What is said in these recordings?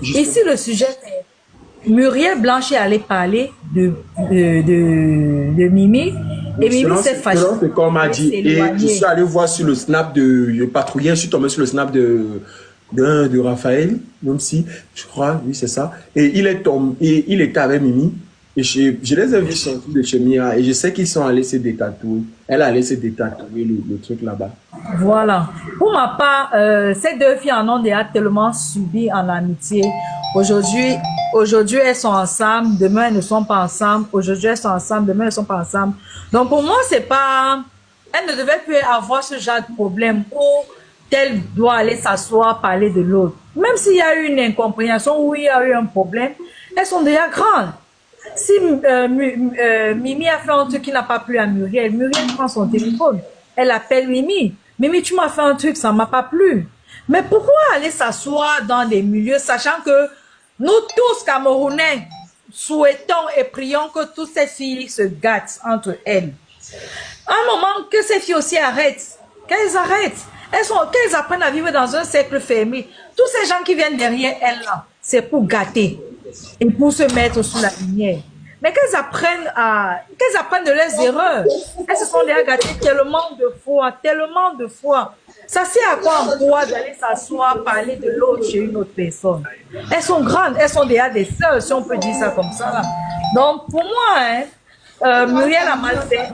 Ici, le sujet, c'est Muriel Blanche est allée parler de Mimi. Et Mimi s'est fâchée. C'est comme on m'a dit. Et je suis allé voir sur le snap de patrouiller, je suis tombé sur le snap de Raphaël, même si, je crois, oui, c'est ça. Et il est tombé, et il était avec Mimi. Et je les ai vus sortir de chez Mia. Et je sais qu'ils sont allés se détatouer. Elle a allé se détatouer le truc là-bas. Voilà. Pour ma part, ces deux filles en ont déjà tellement subi en amitié. Aujourd'hui, elles sont ensemble. Demain, elles ne sont pas ensemble. Aujourd'hui, elles sont ensemble. Demain, elles ne sont pas ensemble. Donc, pour moi, c'est pas... Elles ne devaient plus avoir ce genre de problème où tel doit aller s'asseoir, parler de l'autre. Même s'il y a eu une incompréhension ou il y a eu un problème, elles sont déjà grandes. Si Mimi a fait un truc qui n'a pas plu à Muriel, Muriel prend son téléphone. Elle appelle Mimi. Mimi, tu m'as fait un truc, ça ne m'a pas plu. Mais pourquoi aller s'asseoir dans des milieux, sachant que nous tous, Camerounais, souhaitons et prions que toutes ces filles se gâtent entre elles. À un moment, que ces filles aussi arrêtent. Qu'elles arrêtent. Qu'elles apprennent à vivre dans un cercle fermé. Tous ces gens qui viennent derrière elles, là, c'est pour gâter et pour se mettre sous la lumière. Mais qu'elles apprennent de leurs erreurs. Elles se sont déjà gâtées tellement de fois. Ça sert à quoi en quoi d'aller s'asseoir, parler de l'autre chez une autre personne. Elles sont grandes, elles sont déjà des sœurs, si on peut dire ça comme ça. Là. Donc, pour moi, Muriel a mal fait.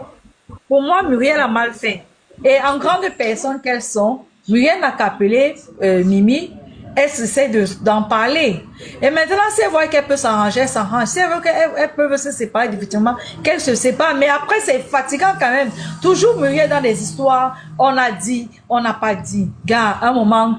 Pour moi, Muriel a mal fait. Et en grande personne qu'elles sont, Muriel n'a qu'à appeler Mimi. Elle essaie d'en parler. Et maintenant, si elle voit qu'elle peut s'arranger, elle s'arrange. Si elle veut qu'elles peuvent se séparer, effectivement, qu'elles se séparent. Mais après, c'est fatigant quand même. Toujours Muriel dans des histoires, on a dit, on n'a pas dit. Gars, à un moment,